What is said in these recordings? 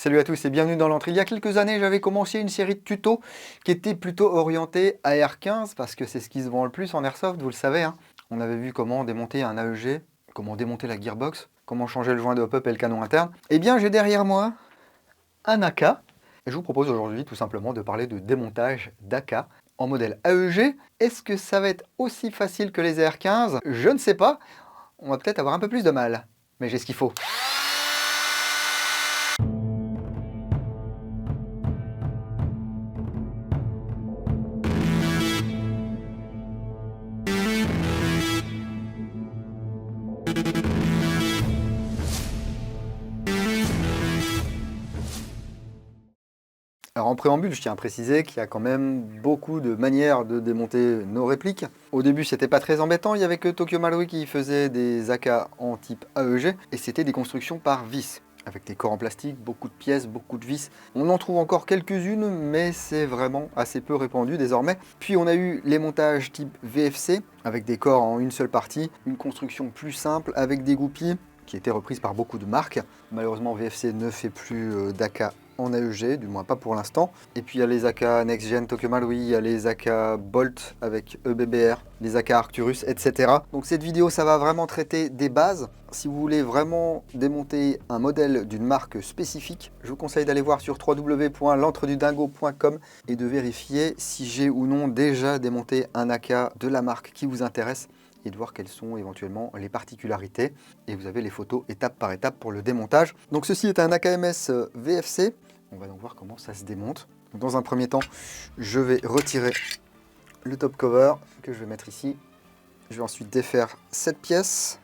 Salut à tous et bienvenue dans l'entrée. Il y a quelques années, j'avais commencé une série de tutos qui était plutôt orientée AR15 parce que c'est ce qui se vend le plus en airsoft, vous le savez. Hein. On avait vu comment démonter un AEG, comment démonter la gearbox, comment changer le joint de hop-up et le canon interne. Eh bien, j'ai derrière moi un AK. Et je vous propose aujourd'hui tout simplement de parler de démontage d'AK en modèle AEG. Est-ce que ça va être aussi facile que les AR15? Je ne sais pas. On va peut-être avoir un peu plus de mal, mais j'ai ce qu'il faut. Alors en préambule, je tiens à préciser qu'il y a quand même beaucoup de manières de démonter nos répliques. Au début, c'était pas très embêtant, il y avait que Tokyo Marui qui faisait des AK en type AEG, et c'était des constructions par vis, avec des corps en plastique, beaucoup de pièces, beaucoup de vis. On en trouve encore quelques-unes, mais c'est vraiment assez peu répandu désormais. Puis on a eu les montages type VFC, avec des corps en une seule partie, une construction plus simple, avec des goupilles, qui étaient reprises par beaucoup de marques. Malheureusement, VFC ne fait plus d'AK en AEG, du moins pas pour l'instant. Et puis il y a les AK Next Gen Tokyo Marui, il y a les AK Bolt avec EBBR, les AK Arcturus, etc. Donc cette vidéo, ça va vraiment traiter des bases. Si vous voulez vraiment démonter un modèle d'une marque spécifique, je vous conseille d'aller voir sur www.l'entredudingo.com et de vérifier si j'ai ou non déjà démonté un AK de la marque qui vous intéresse et de voir quelles sont éventuellement les particularités. Et vous avez les photos étape par étape pour le démontage. Donc ceci est un AKMS VFC. On va donc voir comment ça se démonte. Donc dans un premier temps, je vais retirer le top cover que je vais mettre ici. Je vais ensuite défaire cette pièce.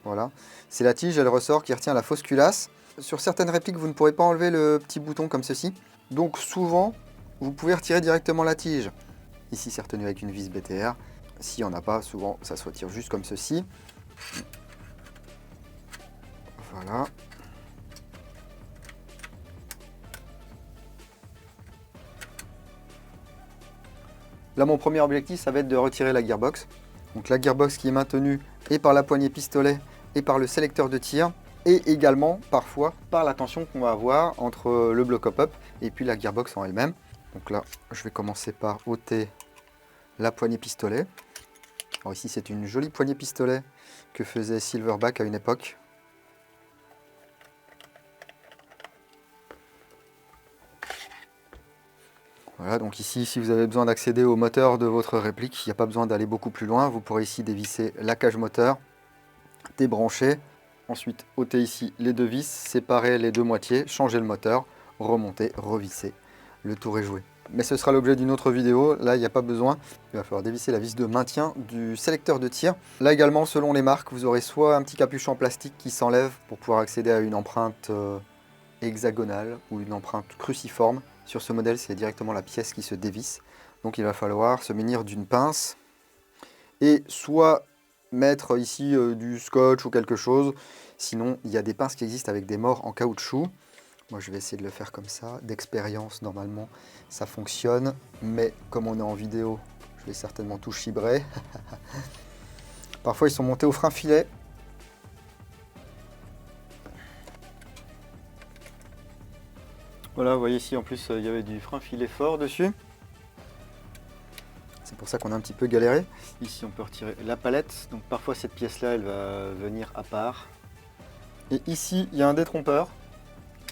Voilà. C'est la tige, elle ressort, qui retient la fausse culasse. Sur certaines répliques, vous ne pourrez pas enlever le petit bouton comme ceci. Donc souvent, vous pouvez retirer directement la tige. Ici, c'est retenu avec une vis BTR. S'il n'y en a pas, souvent, ça se retire juste comme ceci. Voilà. Là, mon premier objectif, ça va être de retirer la gearbox. Donc la gearbox qui est maintenue et par la poignée pistolet et par le sélecteur de tir, et également, parfois, par la tension qu'on va avoir entre le bloc hop-up et puis la gearbox en elle-même. Donc là, je vais commencer par ôter la poignée pistolet. Alors ici, c'est une jolie poignée pistolet que faisait Silverback à une époque. Voilà, donc ici, si vous avez besoin d'accéder au moteur de votre réplique, il n'y a pas besoin d'aller beaucoup plus loin. Vous pourrez ici dévisser la cage moteur, débrancher, ensuite ôter ici les deux vis, séparer les deux moitiés, changer le moteur, remonter, revisser. Le tour est joué. Mais ce sera l'objet d'une autre vidéo, là il n'y a pas besoin. Il va falloir dévisser la vis de maintien du sélecteur de tir. Là également, selon les marques, vous aurez soit un petit capuchon en plastique qui s'enlève pour pouvoir accéder à une empreinte hexagonale ou une empreinte cruciforme. Sur ce modèle, c'est directement la pièce qui se dévisse. Donc il va falloir se munir d'une pince et soit mettre ici du scotch ou quelque chose. Sinon, il y a des pinces qui existent avec des morts en caoutchouc. Moi, je vais essayer de le faire comme ça. D'expérience, normalement, ça fonctionne. Mais comme on est en vidéo, je vais certainement tout chibrer. Parfois, ils sont montés au frein filet. Voilà, vous voyez ici, en plus, il y avait du frein filet fort dessus. C'est pour ça qu'on a un petit peu galéré. Ici, on peut retirer la palette. Donc, parfois, cette pièce-là, elle va venir à part. Et ici, il y a un détrompeur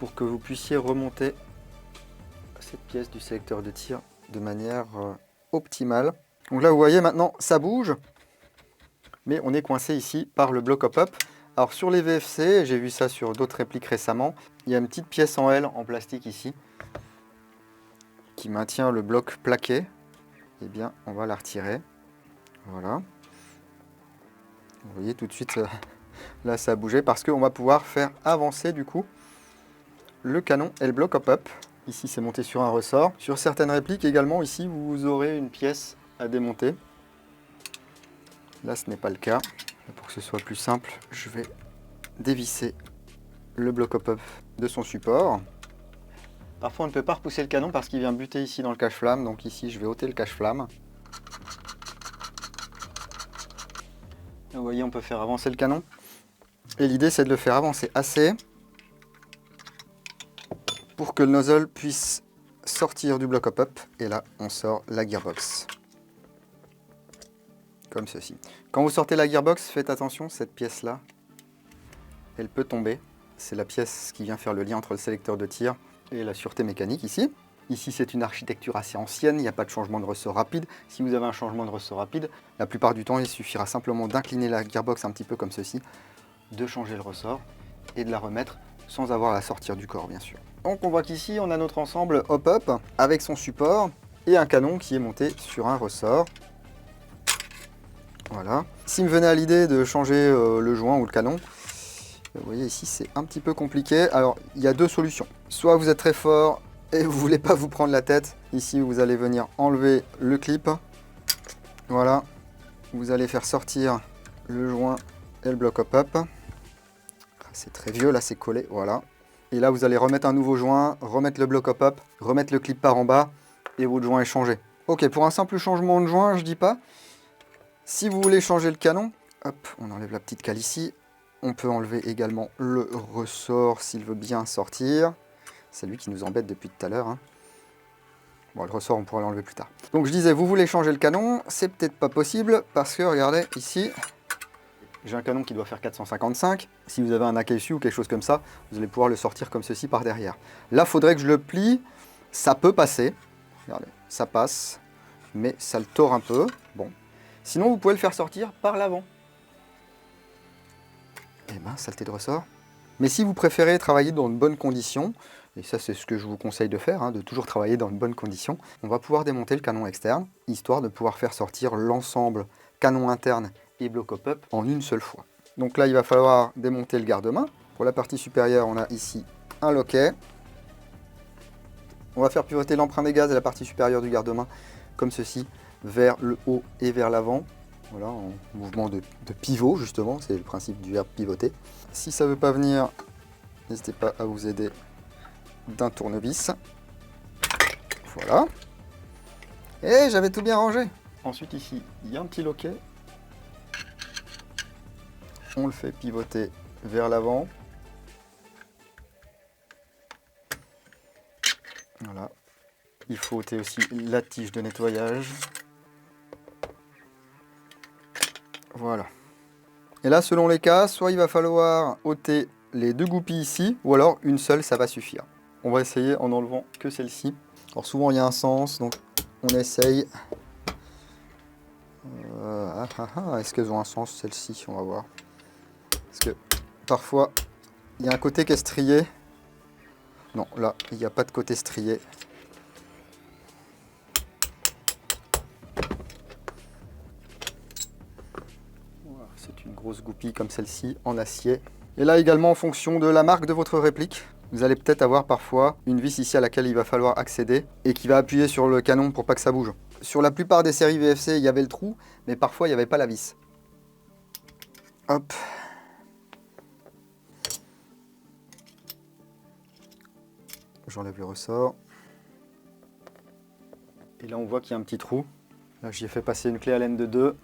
pour que vous puissiez remonter cette pièce du sélecteur de tir de manière optimale. Donc là, vous voyez, maintenant, ça bouge. Mais on est coincé ici par le bloc hop-up. Alors sur les VFC, j'ai vu ça sur d'autres répliques récemment, il y a une petite pièce en L en plastique ici qui maintient le bloc plaqué. Eh bien, on va la retirer. Voilà. Vous voyez tout de suite, là ça a bougé parce qu'on va pouvoir faire avancer du coup le canon et le bloc hop-up. Ici c'est monté sur un ressort. Sur certaines répliques également, ici vous aurez une pièce à démonter. Là ce n'est pas le cas. Pour que ce soit plus simple, je vais dévisser le bloc hop-up de son support. Parfois on ne peut pas repousser le canon parce qu'il vient buter ici dans le cache-flamme. Donc ici je vais ôter le cache-flamme. Vous voyez, on peut faire avancer le canon. Et l'idée c'est de le faire avancer assez pour que le nozzle puisse sortir du bloc hop-up. Et là, on sort la gearbox. Comme ceci. Quand vous sortez la gearbox, faites attention, cette pièce-là, elle peut tomber. C'est la pièce qui vient faire le lien entre le sélecteur de tir et la sûreté mécanique ici. Ici, c'est une architecture assez ancienne, il n'y a pas de changement de ressort rapide. Si vous avez un changement de ressort rapide, la plupart du temps, il suffira simplement d'incliner la gearbox un petit peu comme ceci, de changer le ressort et de la remettre sans avoir à la sortir du corps, bien sûr. Donc on voit qu'ici, on a notre ensemble hop-up avec son support et un canon qui est monté sur un ressort. Voilà. S'il me venait à l'idée de changer le joint ou le canon, vous voyez ici, c'est un petit peu compliqué. Alors, il y a deux solutions. Soit vous êtes très fort et vous voulez pas vous prendre la tête. Ici, vous allez venir enlever le clip. Voilà. Vous allez faire sortir le joint et le bloc hop-up. C'est très vieux, là, c'est collé. Voilà. Et là, vous allez remettre un nouveau joint, remettre le bloc hop-up, remettre le clip par en bas et votre joint est changé. Ok, pour un simple changement de joint, je dis pas. Si vous voulez changer le canon, hop, on enlève la petite cale ici. On peut enlever également le ressort s'il veut bien sortir. C'est lui qui nous embête depuis tout à l'heure. Hein. Bon, le ressort, on pourra l'enlever plus tard. Donc je disais, vous voulez changer le canon, c'est peut-être pas possible parce que, regardez, ici, j'ai un canon qui doit faire 455. Si vous avez un AKSU ou quelque chose comme ça, vous allez pouvoir le sortir comme ceci par derrière. Là, il faudrait que je le plie. Ça peut passer. Regardez, ça passe, mais ça le tord un peu. Bon. Sinon, vous pouvez le faire sortir par l'avant. Eh ben, saleté de ressort. Mais si vous préférez travailler dans de bonnes conditions, et ça c'est ce que je vous conseille de faire, hein, de toujours travailler dans de bonnes conditions, on va pouvoir démonter le canon externe, histoire de pouvoir faire sortir l'ensemble canon interne et bloc hop-up en une seule fois. Donc là, il va falloir démonter le garde-main. Pour la partie supérieure, on a ici un loquet. On va faire pivoter l'emprunt des gaz et la partie supérieure du garde-main, comme ceci, vers le haut et vers l'avant. Voilà, en mouvement de pivot, justement, c'est le principe du verbe pivoter. Si ça ne veut pas venir, n'hésitez pas à vous aider d'un tournevis. Voilà. Et j'avais tout bien rangé. Ensuite, ici, il y a un petit loquet. On le fait pivoter vers l'avant. Voilà. Il faut ôter aussi la tige de nettoyage. Voilà. Et là, selon les cas, soit il va falloir ôter les deux goupilles ici, ou alors une seule, ça va suffire. On va essayer en enlevant que celle-ci. Alors souvent, il y a un sens, donc on essaye. Est-ce qu'elles ont un sens, celles-ci? On va voir. Parce que parfois, il y a un côté qui est strié. Non, là, il n'y a pas de côté strié. C'est une grosse goupille comme celle-ci en acier. Et là également en fonction de la marque de votre réplique, vous allez peut-être avoir parfois une vis ici à laquelle il va falloir accéder et qui va appuyer sur le canon pour pas que ça bouge. Sur la plupart des séries VFC, il y avait le trou, mais parfois il n'y avait pas la vis. Hop. J'enlève le ressort. Et là on voit qu'il y a un petit trou. Là j'y ai fait passer une clé Allen de 2.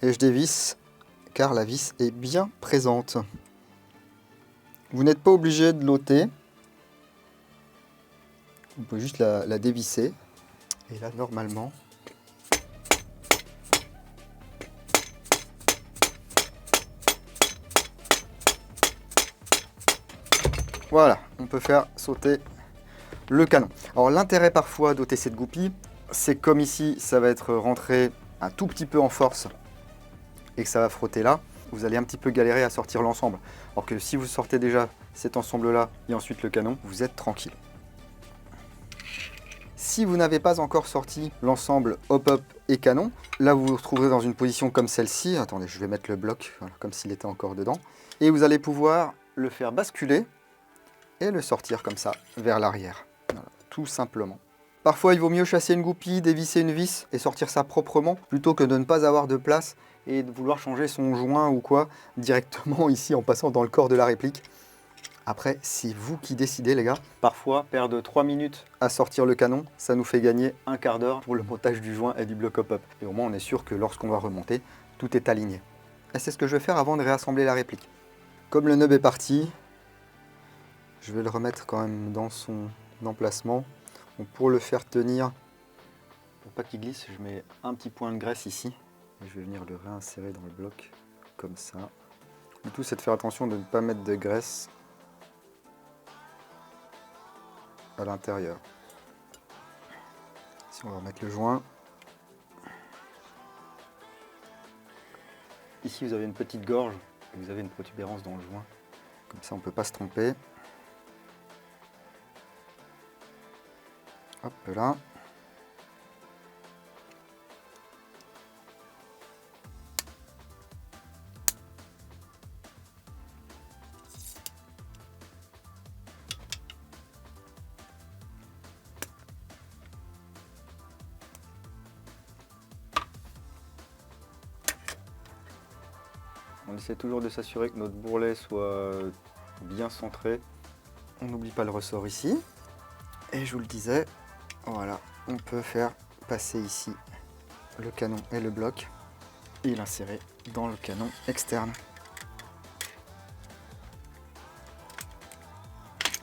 Et je dévisse, car la vis est bien présente. Vous n'êtes pas obligé de l'ôter. Vous pouvez juste la dévisser. Et là, normalement, voilà, on peut faire sauter le canon. Alors l'intérêt parfois d'ôter cette goupille, c'est comme ici, ça va être rentré un tout petit peu en force et que ça va frotter là, vous allez un petit peu galérer à sortir l'ensemble. Alors que si vous sortez déjà cet ensemble-là et ensuite le canon, vous êtes tranquille. Si vous n'avez pas encore sorti l'ensemble hop-up et canon, là vous vous retrouverez dans une position comme celle-ci. Attendez, je vais mettre le bloc, voilà, comme s'il était encore dedans. Et vous allez pouvoir le faire basculer et le sortir comme ça, vers l'arrière. Voilà, tout simplement. Parfois, il vaut mieux chasser une goupille, dévisser une vis et sortir ça proprement, plutôt que de ne pas avoir de place et de vouloir changer son joint ou quoi, directement ici en passant dans le corps de la réplique. Après, c'est vous qui décidez, les gars. Parfois, perdre 3 minutes à sortir le canon, ça nous fait gagner un quart d'heure pour le montage du joint et du bloc hop-up. Et au moins, on est sûr que lorsqu'on va remonter, tout est aligné. Et c'est ce que je vais faire avant de réassembler la réplique. Comme le nub est parti, Je vais le remettre quand même dans son emplacement. Bon, pour le faire tenir, pour pas qu'il glisse, je mets un petit point de graisse ici. Et je vais venir le réinsérer dans le bloc, comme ça. Le tout, c'est de faire attention de ne pas mettre de graisse à l'intérieur. Ici, on va remettre le joint. Ici, vous avez une petite gorge et vous avez une protubérance dans le joint. Comme ça, on ne peut pas se tromper. Hop là. On essaie toujours de s'assurer que notre bourrelet soit bien centré. On n'oublie pas le ressort ici. Et je vous le disais, voilà, on peut faire passer ici le canon et le bloc et l'insérer dans le canon externe.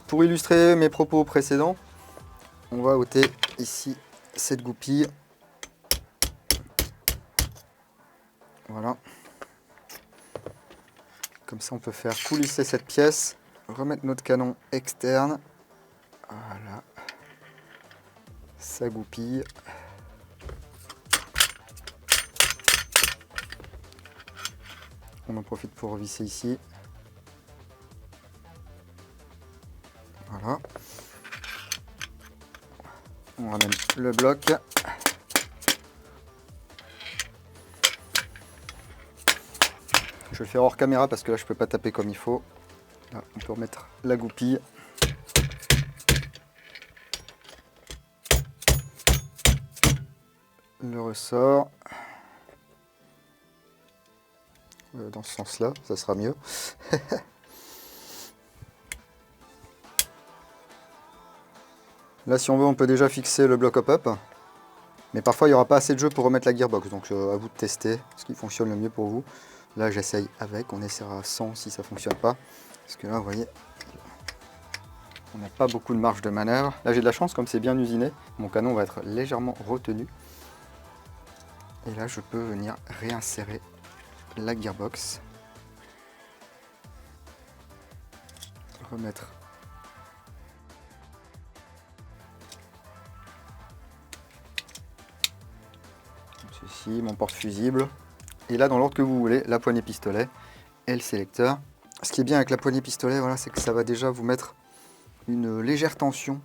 Pour illustrer mes propos précédents, on va ôter ici cette goupille. Voilà. Comme ça, on peut faire coulisser cette pièce, remettre notre canon externe. Voilà. Ça goupille. On en profite pour revisser ici. Voilà. On ramène le bloc. Je vais le faire hors caméra parce que là je peux pas taper comme il faut. Là, on peut remettre la goupille. Le ressort. Dans ce sens-là, ça sera mieux. Là, si on veut, on peut déjà fixer le bloc hop-up. Mais parfois, il n'y aura pas assez de jeu pour remettre la gearbox. Donc, à vous de tester ce qui fonctionne le mieux pour vous. Là, j'essaye avec. On essaiera sans si ça ne fonctionne pas. Parce que là, vous voyez, on n'a pas beaucoup de marge de manœuvre. Là, j'ai de la chance, comme c'est bien usiné. Mon canon va être légèrement retenu. Et là, je peux venir réinsérer la gearbox. Remettre ceci, mon porte-fusible. Et là, dans l'ordre que vous voulez, la poignée pistolet et le sélecteur. Ce qui est bien avec la poignée pistolet, voilà, c'est que ça va déjà vous mettre une légère tension.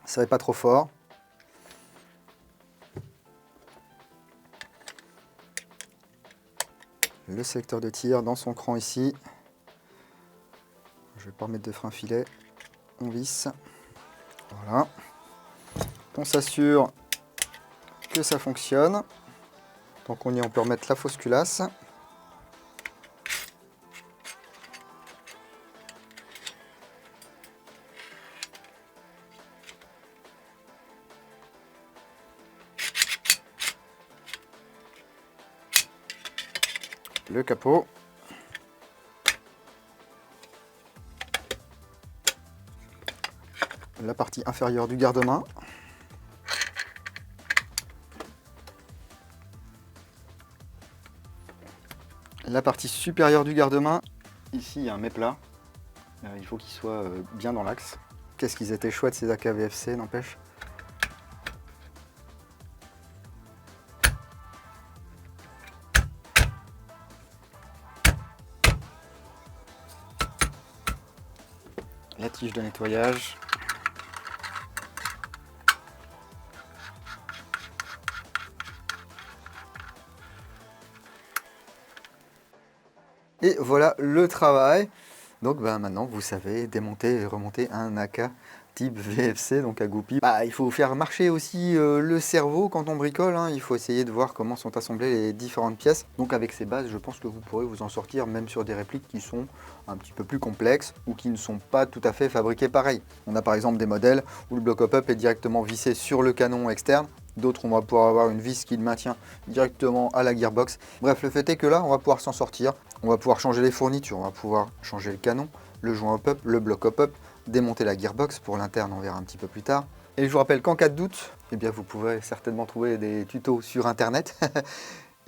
Ça n'est pas trop fort. Le sélecteur de tir dans son cran ici. Je ne vais pas remettre de frein filet. On visse. Voilà. On s'assure que ça fonctionne. Donc on y est, on peut remettre la fausse culasse. Le capot. La partie inférieure du garde-main. La partie supérieure du garde-main. Ici, il y a un méplat. Il faut qu'il soit bien dans l'axe. Qu'est-ce qu'ils étaient chouettes ces AKVFC, n'empêche. La tige de nettoyage. Et voilà le travail. Donc maintenant vous savez démonter et remonter un AK type VFC, donc à goupille. Il faut faire marcher aussi le cerveau quand on bricole, hein. Il faut essayer de voir comment sont assemblées les différentes pièces. Donc avec ces bases, je pense que vous pourrez vous en sortir même sur des répliques qui sont un petit peu plus complexes ou qui ne sont pas tout à fait fabriquées pareil. On a par exemple des modèles où le bloc hop-up est directement vissé sur le canon externe D'autres, on va pouvoir avoir une vis qui le maintient directement à la gearbox. Bref, le fait est que là, on va pouvoir s'en sortir. On va pouvoir changer les fournitures, on va pouvoir changer le canon, le joint hop-up, le bloc hop-up, démonter la gearbox. Pour l'interne, on verra un petit peu plus tard. Et je vous rappelle qu'en cas de doute, eh bien, vous pourrez certainement trouver des tutos sur internet.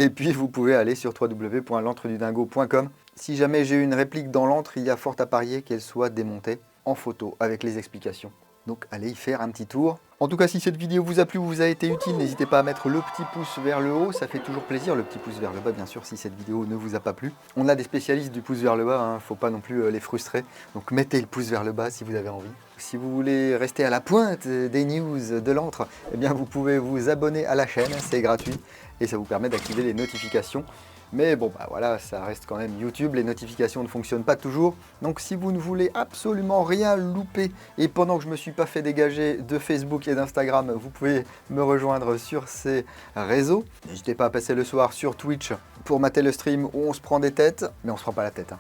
Et puis vous pouvez aller sur www.l'entredudingo.com. Si jamais j'ai une réplique dans l'antre, il y a fort à parier qu'elle soit démontée en photo avec les explications. Donc allez y faire un petit tour. En tout cas, si cette vidéo vous a plu ou vous a été utile, n'hésitez pas à mettre le petit pouce vers le haut, ça fait toujours plaisir. Le petit pouce vers le bas, bien sûr, si cette vidéo ne vous a pas plu. On a des spécialistes du pouce vers le bas, hein, faut pas non plus les frustrer. Donc mettez le pouce vers le bas si vous avez envie. Si vous voulez rester à la pointe des news de l'antre, eh bien vous pouvez vous abonner à la chaîne, c'est gratuit et ça vous permet d'activer les notifications. Mais bon, bah voilà, ça reste quand même YouTube, les notifications ne fonctionnent pas toujours. Donc si vous ne voulez absolument rien louper, et pendant que je ne me suis pas fait dégager de Facebook et d'Instagram, vous pouvez me rejoindre sur ces réseaux. N'hésitez pas à passer le soir sur Twitch pour mater le stream où on se prend des têtes, mais on ne se prend pas la tête, hein.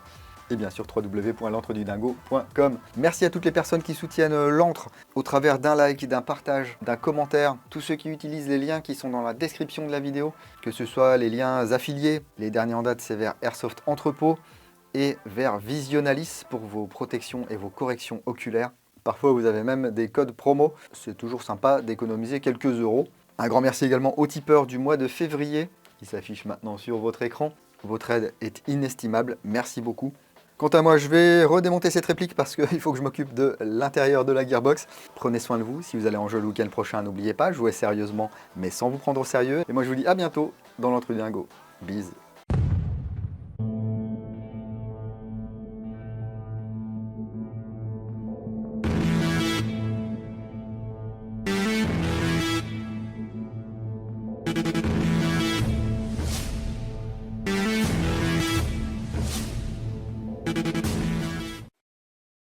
Et bien sûr www.l'entredudingo.com. Merci à toutes les personnes qui soutiennent l'antre au travers d'un like, d'un partage, d'un commentaire. Tous ceux qui utilisent les liens qui sont dans la description de la vidéo, que ce soit les liens affiliés, les derniers en date c'est vers Airsoft Entrepôt et vers Visionalis pour vos protections et vos corrections oculaires. Parfois vous avez même des codes promo, c'est toujours sympa d'économiser quelques euros. Un grand merci également aux tipeurs du mois de février qui s'affiche maintenant sur votre écran. Votre aide est inestimable, merci beaucoup. Quant à moi, je vais redémonter cette réplique parce qu'il faut que je m'occupe de l'intérieur de la gearbox. Prenez soin de vous. Si vous allez en jeu le week-end prochain, n'oubliez pas, jouez sérieusement, mais sans vous prendre au sérieux. Et moi, je vous dis à bientôt dans l'Entre-du-Dingo. Bise.